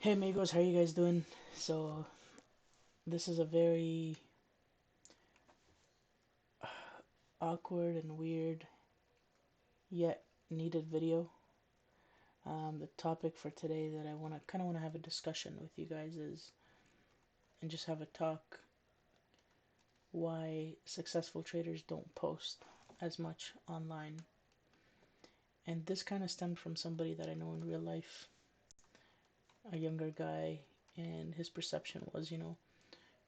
Hey amigos, how you guys doing? So this is a very awkward and weird yet needed video. The topic for today that I want to have a discussion with you guys is, and just have a talk, why successful traders don't post as much online. And this kind of stemmed from somebody that I know in real life, a younger guy, and his perception was,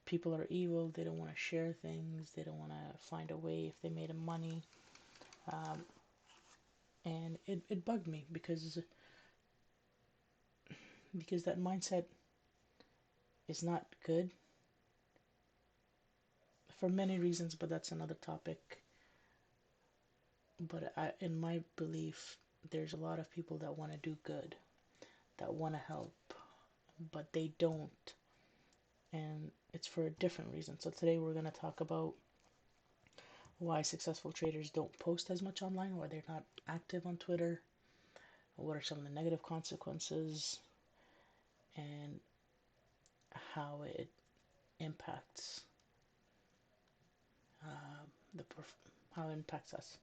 people are evil, they don't want to share things, they don't want to find a way if they made money. Um, and it bugged me because that mindset is not good for many reasons, but that's another topic. But in my belief, there's a lot of people that want to do good, that want to help, but they don't, and it's for a different reason. So today we're going to talk about why successful traders don't post as much online, why they're not active on Twitter, what are some of the negative consequences, and how it impacts uh, the how it impacts us.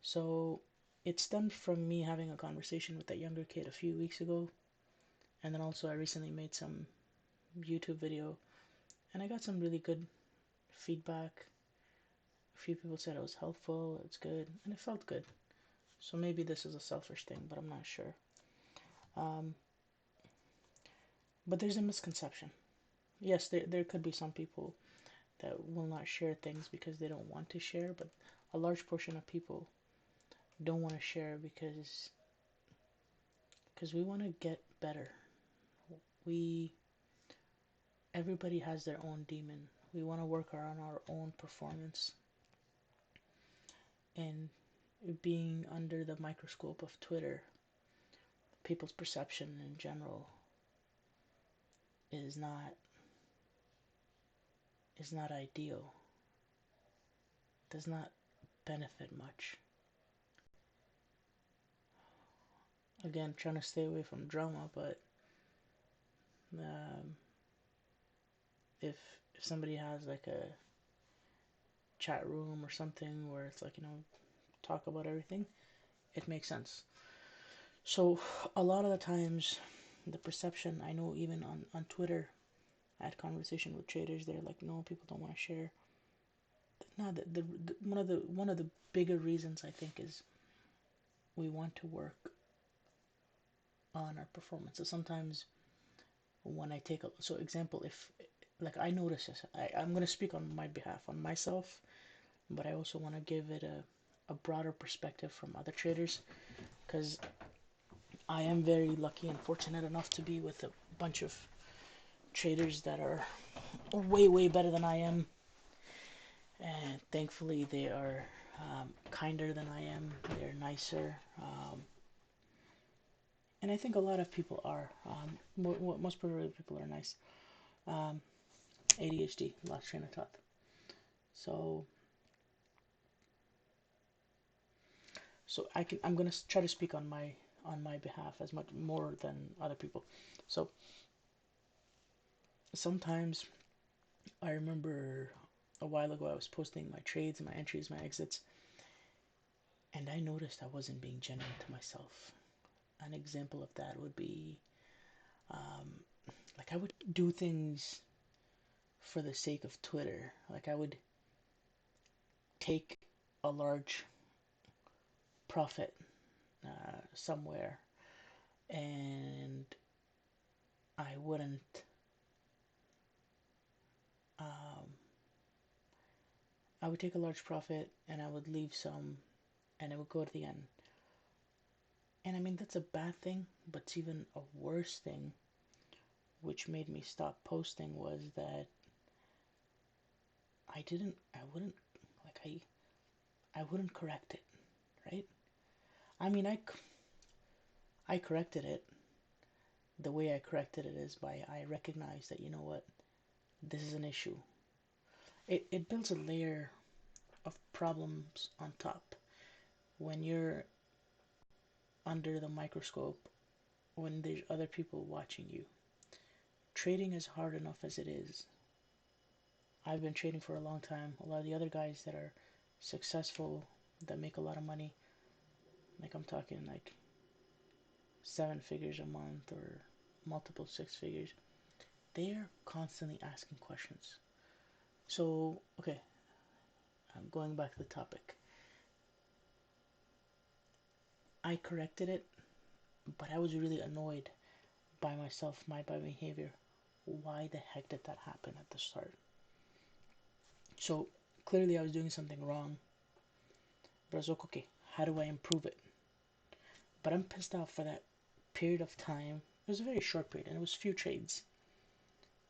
So it stemmed from me having a conversation with that younger kid a few weeks ago, and then also I recently made some YouTube video, and I got some really good feedback. A few people said it was helpful, it's good, and it felt good. So maybe this is a selfish thing, but I'm not sure. Um, but there's a misconception. Yes, there could be some people that will not share things because they don't want to share, but a large portion of people don't want to share because we want to get better. We Everybody has their own demon. We want to work on our own performance, and being under the microscope of Twitter, people's perception in general is not ideal. Does not benefit much. Again, trying to stay away from drama, but um, if if somebody has like a chat room or something where it's like talk about everything, it makes sense. So a lot of the times, the perception I know even on Twitter, I had conversation with traders. They're like, no, people don't want to share. No, one of the bigger reasons I think is we want to work on our performance. So sometimes when I take a so example, if like I notice this, I'm gonna speak on my behalf on myself, but I also want to give it a broader perspective from other traders because I am very lucky and fortunate enough to be with a bunch of traders that are way way better than I am, and thankfully they are kinder than I am. They're nicer, and I think a lot of people are. Most people are nice. Um, ADHD, lost train of thought. So, I'm gonna try to speak on my behalf as much more than other people. So sometimes I remember a while ago I was posting my trades, my entries, my exits, and I noticed I wasn't being genuine to myself. An example of that would be um, like I would do things for the sake of Twitter. Like I would take a large profit somewhere, and I wouldn't. Um, I would take a large profit and I would leave some, and it would go to the end. And I mean that's a bad thing, but it's even a worse thing, which made me stop posting was that I wouldn't, like I wouldn't correct it, right? I mean I corrected it. The way I corrected it is by I recognize that, you know what, this is an issue. It builds a layer of problems on top when you're under the microscope when there's other people watching you. Trading is hard enough as it is. I've been trading for a long time. A lot of the other guys that are successful, that make a lot of money, like I'm talking like 7 figures a month or multiple 6 figures, they are constantly asking questions. So, okay, I'm going back to the topic. I corrected it, but I was really annoyed by myself, by behavior. Why the heck did that happen at the start? So clearly I was doing something wrong, but I was like, okay, how do I improve it? But I'm pissed off for that period of time. It was a very short period, and it was few trades.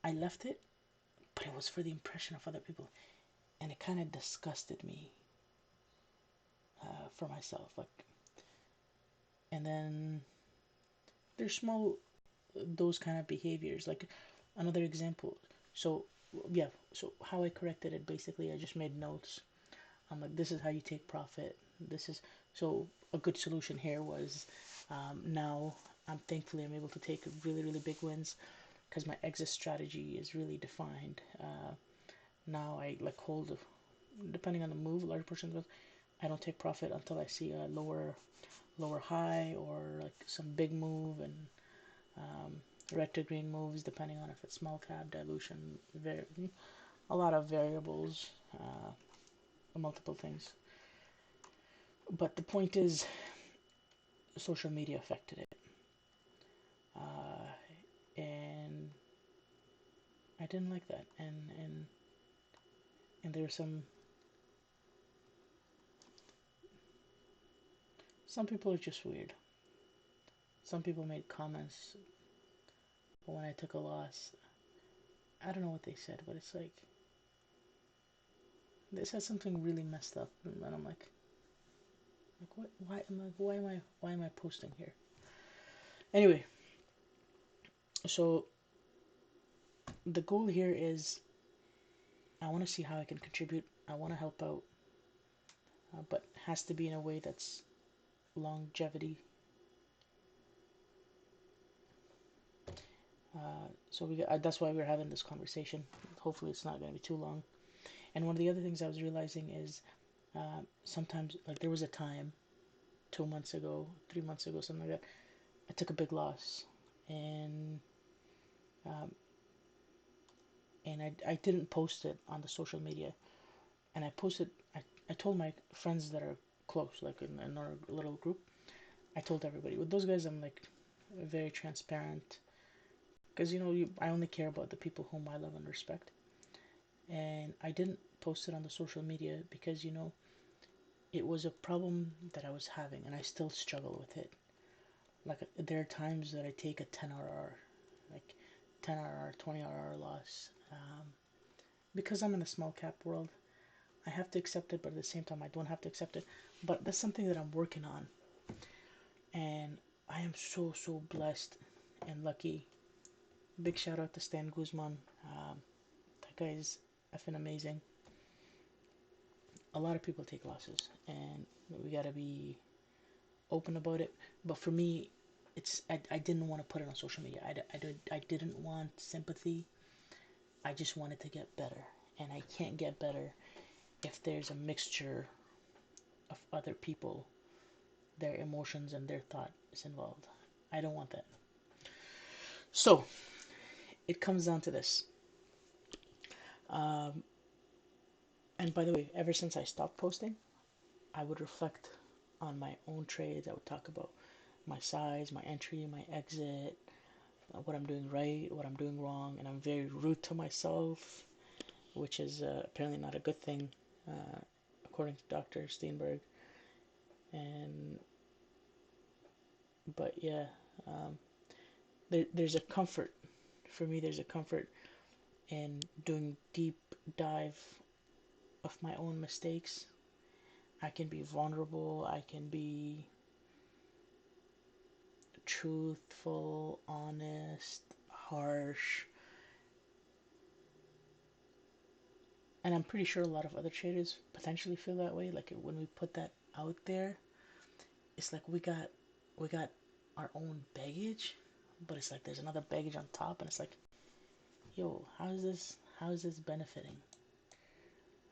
I left it, but it was for the impression of other people, and it kind of disgusted me for myself. Like, and then there's small those kind of behaviors. Like another example. So yeah, so how I corrected it, basically I just made notes. I'm like, this is how you take profit. This is so a good solution here was now I'm thankfully I'm able to take really big wins because my exit strategy is really defined. Now I like hold, depending on the move, a large portion of it. I don't take profit until I see a lower high or like some big move, and red to green moves depending on if it's small cap dilution, a lot of variables, multiple things. But the point is, social media affected it, and I didn't like that. And there were some people are just weird. Some people made comments when I took a loss. I don't know what they said, but it's like they said something really messed up, and I'm like what? Why am I? Why am I posting here? Anyway, so the goal here is I want to see how I can contribute. I want to help out, but it has to be in a way that's longevity. So that's why we're having this conversation. Hopefully, it's not going to be too long. And one of the other things I was realizing is sometimes, like there was a time 2 months ago, 3 months ago, something like that. I took a big loss, and um, I didn't post it on the social media, and I told my friends that are close, like in our little group. I told everybody. With those guys, I'm like very transparent because I only care about the people whom I love and respect. And I didn't post it on the social media because it was a problem that I was having, and I still struggle with it. Like there are times that I take a 10 RR, like 10 RR, 20 RR loss, because I'm in a small cap world. I have to accept it, but at the same time, I don't have to accept it. But that's something that I'm working on, and I am so blessed and lucky. Big shout out to Stan Guzman. That guy is effing amazing. A lot of people take losses, and we gotta be open about it. But for me, I didn't want to put it on social media. I didn't want sympathy. I just wanted to get better, and I can't get better if there's a mixture of other people, their emotions and their thought is involved. I don't want that. So it comes down to this. Um, and by the way, ever since I stopped posting, I would reflect on my own trades. I would talk about my size, my entry, my exit, what I'm doing right, what I'm doing wrong, and I'm very rude to myself, which is apparently not a good thing, uh, according to Dr. Steinberg. And but yeah, um, there's a comfort for me. There's a comfort in doing deep dive of my own mistakes. I can be vulnerable. I can be truthful, honest, harsh, and I'm pretty sure a lot of other traders potentially feel that way. Like when we put that out there, it's like we got our own baggage, but it's like there's another baggage on top, and it's like, yo, how is this benefiting?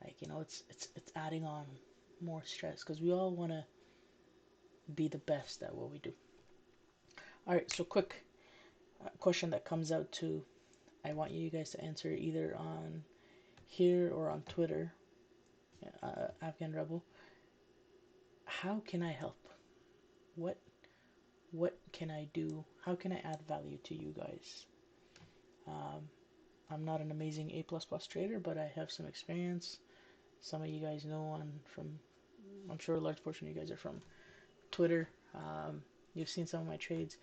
Like, it's adding on more stress because we all want to be the best at what we do. All right, so quick question that comes out to, I want you guys to answer either on here or on Twitter, Afghan Rebel. How can I help? What what can I do? How can I add value to you guys? I'm not an amazing A++ trader, but I have some experience. Some of you guys know I'm sure a large portion of you guys are from Twitter. You've seen some of my trades.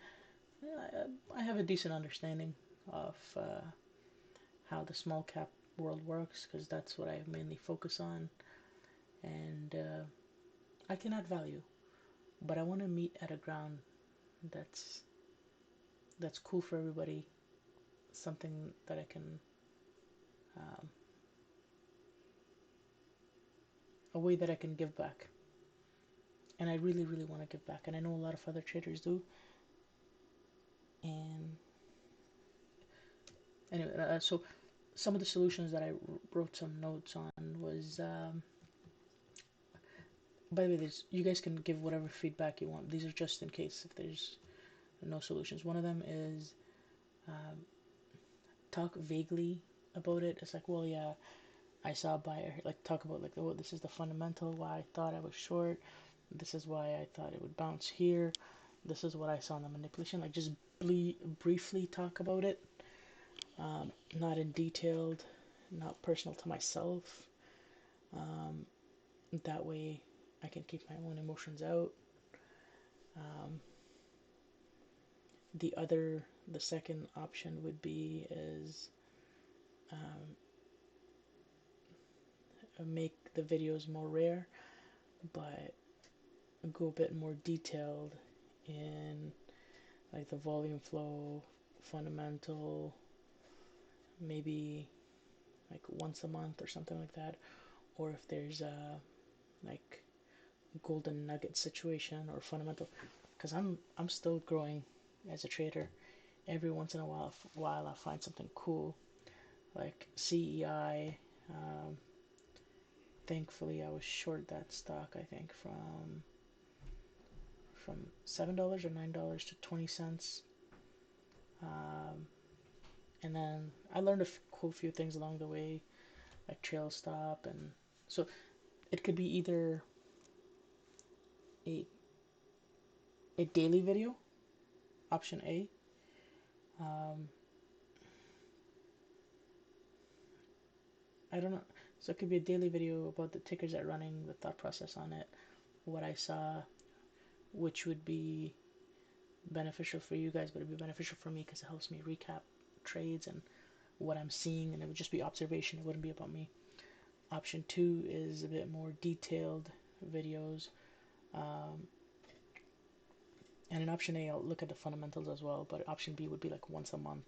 I have a decent understanding of how the small cap world works because that's what I mainly focus on, and I can add value, but I want to meet at a ground that's that's cool for everybody, something that I can, um, a way that I can give back, and I really really want to give back, and I know a lot of other traders do, and anyway, so some of the solutions that I wrote some notes on was, by the way, you guys can give whatever feedback you want. These are just in case if there's no solutions. One of them is, um, talk vaguely about it. It's like, well, yeah, I saw a buyer. Like, talk about, like, oh, this is the fundamental, why I thought I was short. This is why I thought it would bounce here. This is what I saw in the manipulation. Like, just briefly talk about it. Not in detailed, not personal to myself. Um, that way I can keep my own emotions out. Um, the second option would be is, um, make the videos more rare, but go a bit more detailed in like the volume flow, fundamental, maybe like once a month or something like that. Or if there's a like golden nugget situation or fundamental, because I'm still growing as a trader. Every once in a while I find something cool like CEI. Um, Thankfully, I was short that stock. I think from $7 or $9 to 20 cents. Um, and then I learned a cool few things along the way, like trail stop, and so it could be either a a daily video, option A. Um, I don't know. So it could be a daily video about the tickers that running, the thought process on it, what I saw, which would be beneficial for you guys, but it'd be beneficial for me because it helps me recap trades and what I'm seeing, and it would just be observation. It wouldn't be about me. Option two is a bit more detailed videos. Um, and in option A, I'll look at the fundamentals as well, but option B would be like once a month,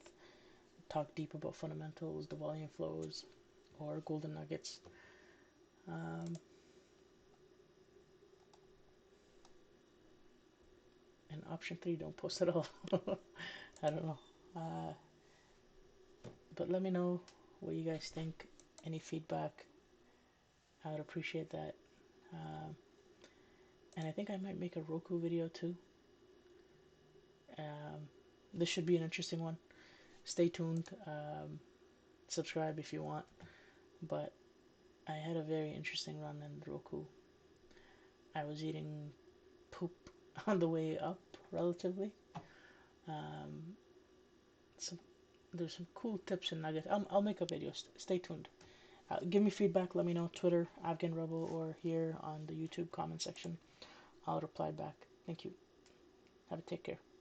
talk deep about fundamentals, the volume flows, or golden nuggets. Um, and option three, don't post at all. I don't know. Uh, but let me know what you guys think. Any feedback, I would appreciate that. Um, and I think I might make a Roku video too. Um, this should be an interesting one. Stay tuned. Subscribe if you want. But I had a very interesting run in Roku. I was eating poop on the way up, relatively. Um, some There's some cool tips and nuggets. I'll make a video. Stay tuned. Give me feedback. Let me know. Twitter, Afghanrebel, or here on the YouTube comment section. I'll reply back. Thank you. Have a take care.